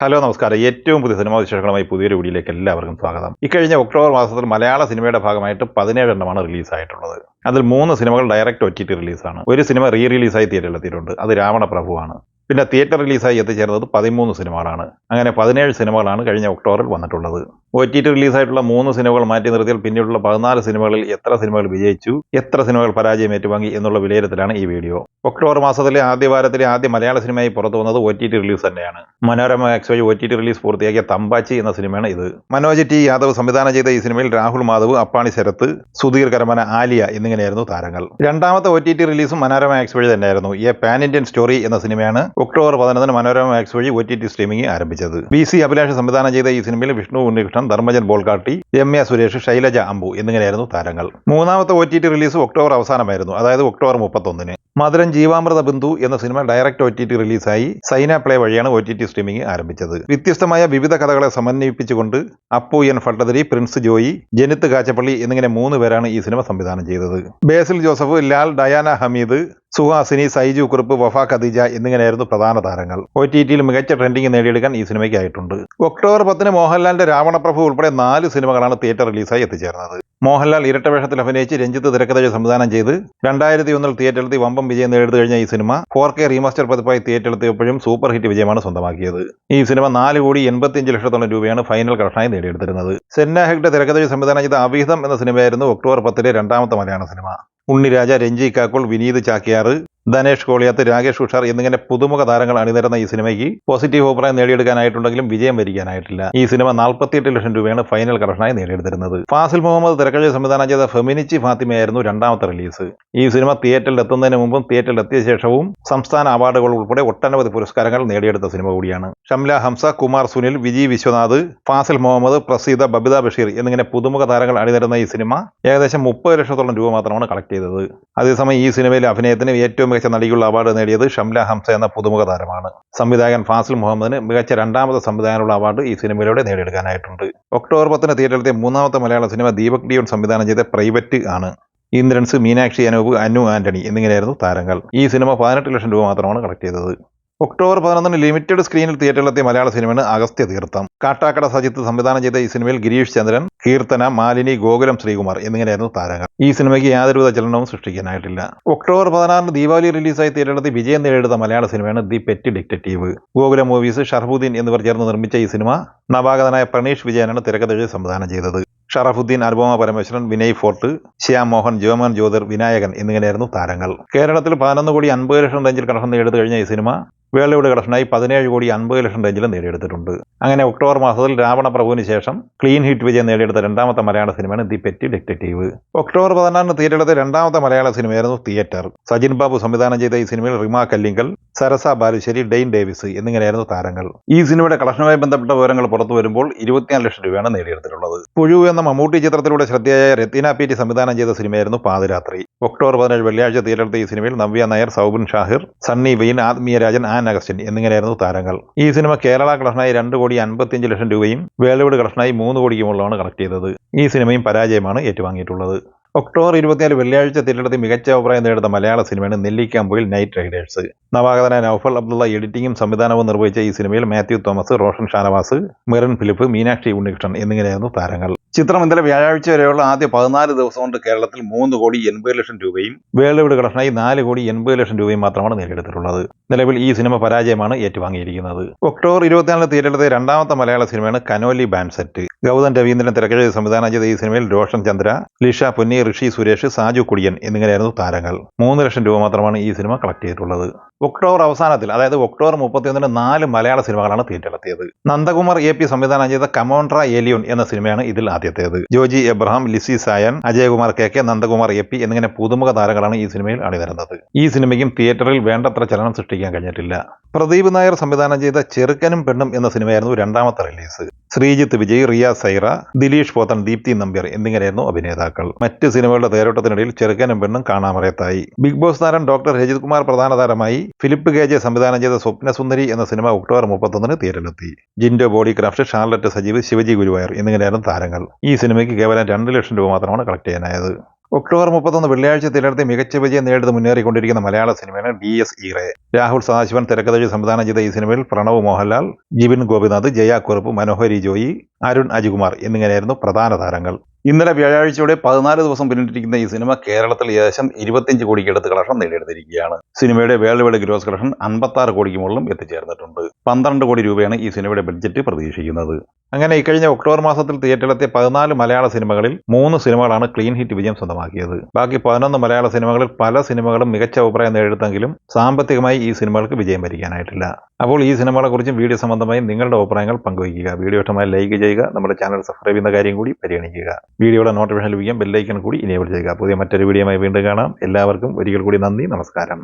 Hello നമസ്കാരം. ഏറ്റവും പുതിയ സിനിമാ വിശേഷങ്ങളുമായി പുതിയൊരു വീഡിയോയിലേക്ക് എല്ലാവർക്കും സ്വാഗതം. ഇക്കഴിഞ്ഞ ഒക്ടോബർ മാസത്തിൽ മലയാള സിനിമയുടെ ഭാഗമായിട്ട് 17 എണ്ണമാണ് റിലീസായിട്ടുള്ളത്. അതിൽ 3 സിനിമകൾ ഡയറക്റ്റ് OTT റിലീസാണ്. ഒരു സിനിമ റിലീസായി തിയേറ്ററിലെത്തിയിട്ടുണ്ട്. അത് രാവണപ്രഭുവാണ്. പിന്നെ തിയേറ്റർ റിലീസായി എത്തിച്ചേർന്നത് 13 സിനിമകളാണ്. അങ്ങനെ 17 സിനിമകളാണ് കഴിഞ്ഞ ഒക്ടോബറിൽ വന്നിട്ടുള്ളത്. OTT റിലീസായിട്ടുള്ള 3 സിനിമകൾ മാറ്റി നിർത്തിയാൽ പിന്നീടുള്ള 14 സിനിമകളിൽ എത്ര സിനിമകൾ വിജയിച്ചു, എത്ര സിനിമകൾ പരാജയം ഏറ്റുവാങ്ങി എന്നുള്ള വിലയിരുത്തലാണ് ഈ വീഡിയോ. ഒക്ടോബർ മാസത്തിലെ ആദ്യ വാരത്തിലെ ആദ്യ മലയാള സിനിമയായി പുറത്തു വന്നത് OTT റിലീസ് തന്നെയാണ്. മനോരമ മാക്സ് വഴി OTT റിലീസ് പൂർത്തിയാക്കിയ തമ്പാച്ചി എന്ന സിനിമയാണ് ഇത്. മനോജ് ടി യാദവ് സംവിധാനം ചെയ്ത ഈ സിനിമയിൽ രാഹുൽ മാധവ്, അപ്പാണി ശരത്ത്, സുധീർ കരമന, ആലിയ എന്നിങ്ങനെയായിരുന്നു താരങ്ങൾ. രണ്ടാമത്തെ OTT റിലീസും മനോരമ മാക്സ് വഴി തന്നെയായിരുന്നു. എ പാൻ ഇന്ത്യൻ സ്റ്റോറി എന്ന സിനിമയാണ് ഒക്ടോബർ 11 മനോരമ മാക്സ് വഴി OTT സ്ട്രീമിംഗ് ആരംഭിച്ചത്. BC അഭിലാഷ് സംവിധാനം ചെയ്ത ഈ സിനിമയിൽ വിഷ്ണു ഉണ്ണികൃഷ്ണൻ, ധർമ്മജൻ ബോൾക്കാട്ടി, രമ്യ സുരേഷ്, ശൈലജ അമ്പു എന്നിങ്ങനെയായിരുന്നു താരങ്ങൾ. മൂന്നാമത്തെ OTT റിലീസ് ഒക്ടോബർ അവസാനമായിരുന്നു, അതായത് ഒക്ടോബർ 31. മധുരൻ ജീവാമൃത ബിന്ദു എന്ന സിനിമ ഡയറക്റ്റ് OTT റിലീസായി സൈന പ്ലേ വഴിയാണ് OTT സ്ട്രീമിംഗ് ആരംഭിച്ചത്. വ്യത്യസ്തമായ വിവിധ കഥകളെ സമന്വയിപ്പിച്ചുകൊണ്ട് അപ്പു എൻ ഭട്ടതിരി, പ്രിൻസ് ജോയി, ജനിത്ത് കാച്ചപ്പള്ളി എന്നിങ്ങനെ 3 പേരാണ് ഈ സിനിമ സംവിധാനം ചെയ്തത്. ബേസിൽ ജോസഫ്, ലാൽ, ഡയാന ഹമീദ്, സുഹാസിനി, സൈജു കുറുപ്പ്, വഫ ഖദീജ എന്നിങ്ങനെയായിരുന്നു പ്രധാന താരങ്ങൾ. OTTയിൽ മികച്ച ട്രെൻഡിംഗ് നേടിയെടുക്കാൻ ഈ സിനിമയ്ക്കായിട്ടുണ്ട്. ഒക്ടോബർ 10 മോഹൻലാലിന്റെ രാവണപ്രഭു ഉൾപ്പെടെ 4 സിനിമകളാണ് തിയേറ്റർ റിലീസായി എത്തിച്ചേർന്നത്. മോഹൻലാൽ ഇരട്ടവേഷത്തിൽ അഭിനയിച്ച് രഞ്ജിത്ത് തിരക്കഥ സംവിധാനം ചെയ്ത് 2001 തിയേറ്ററിലെത്തി വമ്പം വിജയം നേടിയെടുത്തു കഴിഞ്ഞ ഈ സിനിമ 4K റീമാസ്റ്റർ പതിപ്പായി തിയേറ്ററിലെത്തിയപ്പോഴും സൂപ്പർ ഹിറ്റ് വിജയമാണ് സ്വന്തമാക്കിയത്. ഈ സിനിമ 4,85,00,000 രൂപയാണ് ഫൈനൽ കളക്ഷനായി നേടിയെടുത്തിരുന്നത്. സെന്ന ഹെഗ്ഡെ തിരക്കഥ സംവിധാനം ചെയ്ത അവിഹിതം എന്ന സിനിമയായിരുന്നു ഒക്ടോബർ 10 രണ്ടാമത്തെ മലയാള സിനിമ. ഉണ്ണിരാജ, രഞ്ജി കാക്കുൾ, വിനീത് ചാക്യാർ, ധനേഷ് കോളിയാത്ത്, രാകേഷ് ഉഷാർ എന്നിങ്ങനെ പുതുമുഖ താരങ്ങൾ അണിനിരന്ന ഈ സിനിമയ്ക്ക് പോസിറ്റീവ് അഭിപ്രായം നേടിയെടുക്കാനായിട്ടുണ്ടെങ്കിലും വിജയം വരിക്കാനായിട്ടില്ല. ഈ സിനിമ 48 ലക്ഷം രൂപയാണ് ഫൈനൽ കളക്ഷനായി നേടിയെടുത്തിരുന്നത്. ഫാസിൽ മുഹമ്മദ് തിരക്കഥ സംവിധാനം ചെയ്ത ഫെമിനിച്ചി ഫാത്തിമയായിരുന്നു രണ്ടാമത്തെ റിലീസ്. ഈ സിനിമ തിയേറ്ററിൽ എത്തുന്നതിന് മുമ്പും തിയേറ്ററിൽ എത്തിയ ശേഷവും സംസ്ഥാന അവാർഡുകൾ ഉൾപ്പെടെ ഒട്ടനവധി പുരസ്കാരങ്ങൾ നേടിയെടുത്ത സിനിമ കൂടിയാണ്. ഷംല ഹംസ, കുമാർ സുനിൽ, വിജി വിശ്വനാഥ്, ഫാസിൽ മുഹമ്മദ്, പ്രസീദ, ബബിത ബഷീർ എന്നിങ്ങനെ പുതുമുഖ താരങ്ങൾ അണിനിരന്ന ഈ സിനിമ ഏകദേശം 30 ലക്ഷത്തോളം രൂപ മാത്രമാണ് കളക്ട് ചെയ്തത്. അതേസമയം ഈ സിനിമയിലെ അഭിനയത്തിന് ഏറ്റവും മികച്ച നടിക്കുള്ള അവാർഡ് നേടിയത് ഷംല ഹംസ എന്ന പുതുമുഖ താരമാണ്. സംവിധായകൻ ഫാസിൽ മുഹമ്മദിന് മികച്ച രണ്ടാമത്തെ സംവിധായകനുള്ള അവാർഡ് ഈ സിനിമയിലൂടെ നേടിയെടുക്കാനായിട്ടുണ്ട്. ഒക്ടോബർ 10 തിയേറ്ററിലെത്തിയ മൂന്നാമത്തെ മലയാള സിനിമ ദീപക് ഡിയോൺ സംവിധാനം ചെയ്ത പ്രൈവറ്റ് ആണ്. ഇന്ദ്രൻസ്, മീനാക്ഷി അനൂപ്, അനു ആന്റണി എന്നിങ്ങനെയായിരുന്നു താരങ്ങൾ. ഈ സിനിമ 18 ലക്ഷം രൂപ മാത്രമാണ് കളക്ട് ചെയ്തത്. ഒക്ടോബർ 11 ലിമിറ്റഡ് സ്ക്രീനിൽ തിയേറ്ററിലെത്തിയ മലയാള സിനിമയാണ് അഗസ്ത്യ തീർത്ഥം. കാട്ടാക്കട സജിത്ത് സംവിധാനം ചെയ്ത ഈ സിനിമയിൽ ഗിരീഷ് ചന്ദ്രൻ, കീർത്തന, മാലിനി, ഗോകുലം ശ്രീകുമാർ എന്നിങ്ങനെയായിരുന്നു താരങ്ങൾ. ഈ സിനിമയ്ക്ക് യാതൊരുവിധ ചലനവും സൃഷ്ടിക്കാനായിട്ടില്ല. ഒക്ടോബർ 16 ദീപാവലി റിലീസായി തിയേറ്ററിലെത്തി വിജയം നേടിയെടുത്ത മലയാള സിനിമയാണ് the pet detective. Gokulam movies, Sharafuddin എന്നിവർ ചേർന്ന് നിർമ്മിച്ച ഈ സിനിമ നവാഗതനായ പ്രണീഷ് വിജയനാണ് തിരക്കഥ സംവിധാനം ചെയ്തത്. ഷറഫുദ്ദീൻ, അനുപമ പരമേശ്വരൻ, വിനയ് ഫോർട്ട്, ശ്യാം മോഹൻ, ജോമൻ ജ്യോതിർ, വിനായകൻ എന്നിങ്ങനെയായിരുന്നു താരങ്ങൾ. കേരളത്തിൽ 11,50,00,000 റേഞ്ചിൽ കളക്ഷൻ നേടിയെടുത്തു കഴിഞ്ഞ ഈ സിനിമ വേൾഡ് കളക്ഷനായി 17,50,00,000 റേഞ്ചിൽ നേടിയെടുത്തിട്ടുണ്ട്. അങ്ങനെ ഒക്ടോബർ മാസത്തിൽ രാവണപ്രഭുവിന് ശേഷം ക്ലീൻ ഹിറ്റ് വിജയം നേടിയെടുത്ത രണ്ടാമത്തെ മലയാള സിനിമയാണ് ദി പെറ്റ് ഡിറ്റക്റ്റീവ്. ഒക്ടോബർ 14 തിയേറ്ററിലെത്തിയ രണ്ടാമത്തെ മലയാള സിനിമയായിരുന്നു തിയേറ്റർ. സജിൻ ബാബു സംവിധാനം ചെയ്ത ഈ സിനിമയിൽ റിമ കല്ലിങ്കൽ, സരസ ബാലുശ്ശേരി, ഡെയിൻ ഡേവിസ് എന്നിങ്ങനെയായിരുന്നു താരങ്ങൾ. ഈ സിനിമയുടെ കളക്ഷനുമായി ബന്ധപ്പെട്ട വിവരങ്ങൾ പുറത്തു വരുമ്പോൾ 24 ലക്ഷം രൂപയാണ് നേടിയെടുത്തിട്ടുള്ളത്. പുഴു എന്ന മമ്മൂട്ടി ചിത്രത്തിലൂടെ ശ്രദ്ധേയായ രത്തിന പി.ടി സംവിധാനം ചെയ്ത സിനിമയായിരുന്നു പാതിരാത്രി. ഒക്ടോബർ 17 വെള്ളിയാഴ്ച തിയേറ്ററിലെത്തിയ ഈ സിനിമയിൽ നവ്യ നായർ, സൗബിൻ ഷാഹിർ, സണ്ണി വെയിൻ, ആത്മീയ രാജൻ, ആൻ അഗസ്റ്റിൻ എന്നിങ്ങനെയായിരുന്നു താരങ്ങൾ. ഈ സിനിമ കേരള കളക്ഷനായി 2,55,00,000 രൂപയും വേൾഡ് കളക്ഷനായി 3 കോടിക്കുമുള്ളതാണ് കളക്ട് ചെയ്തത്. ഈ സിനിമയും പരാജയമാണ് ഏറ്റുവാങ്ങിയിട്ടുള്ളത്. ഒക്ടോബർ 24 വെള്ളിയാഴ്ച തിയേറ്ററിലെത്തി മികച്ച അഭിപ്രായം നേടുന്ന മലയാള സിനിമയാണ് നെല്ലിക്കാമ്പൊയിൽ നൈറ്റ് റൈഡേഴ്സ്. നവാഗതനായ നൗഫൽ അബ്ദുള്ള എഡിറ്റിംഗും സംവിധാനവും നിർവഹിച്ച ഈ സിനിമയിൽ മാത്യു തോമസ്, റോഷൻ ഷാനവാസ്, മെറിൻ ഫിലിപ്പ്, മീനാക്ഷി ഉണ്ണികൃഷ്ണൻ എന്നിങ്ങനെയായിരുന്നു താരങ്ങൾ. ചിത്രം ഇന്നലെ വ്യാഴാഴ്ച വരെയുള്ള ആദ്യ 14 ദിവസം കൊണ്ട് കേരളത്തിൽ 3,80,00,000 രൂപയും വേൾഡ് കളക്ഷനായി 4,80,00,000 രൂപയും മാത്രമാണ് നേടിയെടുത്തിട്ടുള്ളത്. നിലവിൽ ഈ സിനിമ പരാജയമാണ് ഏറ്റുവാങ്ങിയിരിക്കുന്നത്. ഒക്ടോബർ 24 തിയേറ്ററിലെത്തിയ രണ്ടാമത്തെ മലയാള സിനിമയാണ് കനോലി ബാൻസെറ്റ്. ഗൗതം രവീന്ദ്രൻ തിരക്കഥ സംവിധാനം ചെയ്ത ഈ സിനിമയിൽ രോഷൻ ചന്ദ്ര, ലിഷ പൊന്നി, ഋഷി സുരേഷ്, സാജു കുടിയൻ എന്നിങ്ങനെയായിരുന്നു താരങ്ങൾ. 3 ലക്ഷം രൂപ മാത്രമാണ് ഈ സിനിമ കളക്ട് ചെയ്തിട്ടുള്ളത്. ഒക്ടോബർ അവസാനത്തിൽ, അതായത് ഒക്ടോബർ 31 4 മലയാള സിനിമകളാണ് തിയേറ്ററിലെത്തിയത്. നന്ദകുമാർ AP സംവിധാനം ചെയ്ത കമോൺട്ര ഏലിയോൺ എന്ന സിനിമയാണ് ഇതിൽ ആദ്യത്തേത്. Joji Abraham, Lissy Sayan, Ajayakumar KK, Nandakumar AP എന്നിങ്ങനെ പുതുമുഖ താരങ്ങളാണ് ഈ സിനിമയിൽ അണിനിരന്നത്. ഈ സിനിമയ്ക്കും തിയേറ്ററിൽ വേണ്ടത്ര ചലനം സൃഷ്ടിക്കാൻ കഴിഞ്ഞിട്ടില്ല. പ്രദീപ് നായർ സംവിധാനം ചെയ്ത ചെറുക്കനും പെണ്ണും എന്ന സിനിമയായിരുന്നു രണ്ടാമത്തെ റിലീസ്. ശ്രീജിത്ത് വിജയ്, റിയ സൈറ, ദിലീഷ് പോത്തൻ, ദീപ്തി നമ്പ്യാർ എന്നിങ്ങനെയായിരുന്നു അഭിനേതാക്കൾ. മറ്റ് സിനിമകളുടെ തേരോട്ടത്തിനിടയിൽ ചെറുക്കനും പെണ്ണും കാണാമറയത്തായി. ബിഗ് ബോസ് താരം ഡോക്ടർ രജിത് കുമാർ പ്രധാന താരമായി. ഫിലിപ്പ് KJ സംവിധാനം ചെയ്ത സ്വപ്നസുന്ദരി എന്ന സിനിമ ഒക്ടോബർ 31 തിയേറ്ററിലെത്തി. Jindo body craft, Charlotte Sajeev, Shivaji Guruvayur എന്നിങ്ങനെയായിരുന്നു താരങ്ങൾ. ഈ സിനിമയ്ക്ക് കേവലം 2 ലക്ഷം രൂപ മാത്രമാണ് കളക്ട് ചെയ്യാനായത്. ഒക്ടോബർ 31 വെള്ളിയാഴ്ച തിരഞ്ഞെടുത്ത് മികച്ച വിജയം നേടുന്ന മുന്നേറിക്കൊണ്ടിരിക്കുന്ന മലയാള സിനിമയാണ് DS ഈറെ. രാഹുൽ സദാശിവൻ തിരക്കഥയിൽ സംവിധാനം ചെയ്ത ഈ സിനിമയിൽ പ്രണവ് മോഹൻലാൽ, ജിബിൻ ഗോപിനാഥ്, ജയ കുറുപ്പ്, മനോഹരി ജോയി, അരുൺ അജികുമാർ എന്നിങ്ങനെയായിരുന്നു പ്രധാന താരങ്ങൾ. ഇന്നലെ വ്യാഴാഴ്ചയോടെ 14 ദിവസം പിന്നിട്ടിരിക്കുന്ന ഈ സിനിമ കേരളത്തിൽ ഏകദേശം 25 കോടിക്ക് അടുത്ത് കളക്ഷൻ നേടിയെടുത്തിരിക്കുകയാണ്. സിനിമയുടെ വേൾഡ് വൈഡ് ഗ്രോസ് കളക്ഷൻ 56 കോടിക്ക് മുകളിലും എത്തിച്ചേർന്നിട്ടുണ്ട്. 12 കോടി രൂപയാണ് ഈ സിനിമയുടെ ബഡ്ജറ്റ് പ്രതീക്ഷിക്കുന്നത്. അങ്ങനെ ഇക്കഴിഞ്ഞ ഒക്ടോബർ മാസത്തിൽ തിയേറ്ററിലെത്തിയ 14 മലയാള സിനിമകളിൽ 3 സിനിമകളാണ് ക്ലീൻ ഹിറ്റ് വിജയം സ്വന്തമാക്കിയത്. ബാക്കി 11 മലയാള സിനിമകളിൽ പല സിനിമകളും മികച്ച അഭിപ്രായം നേടിയെടുത്തെങ്കിലും സാമ്പത്തികമായി ഈ സിനിമകൾക്ക് വിജയം വരിക്കാനായിട്ടില്ല. അപ്പോൾ ഈ സിനിമകളെക്കുറിച്ചും വീഡിയോ സംബന്ധമായി നിങ്ങളുടെ അഭിപ്രായങ്ങൾ പങ്കുവയ്ക്കുക. വീഡിയോ ഇഷ്ടമായി ലൈക്ക് ചെയ്യുക. നമ്മുടെ ചാനൽ സബ്സ്ക്രൈബ് ചെയ്യുന്ന കാര്യം കൂടി പരിഗണിക്കുക. വീഡിയോയുടെ നോട്ടിഫിക്കേഷൻ ലഭിക്കാൻ ബെല്ലൈക്കൺ കൂടി ഇനേബിൾ ചെയ്യുക. പുതിയ മറ്റൊരു വീഡിയോയുമായി വീണ്ടും കാണാം. എല്ലാവർക്കും ഒരിക്കൽ കൂടി നന്ദി, നമസ്കാരം.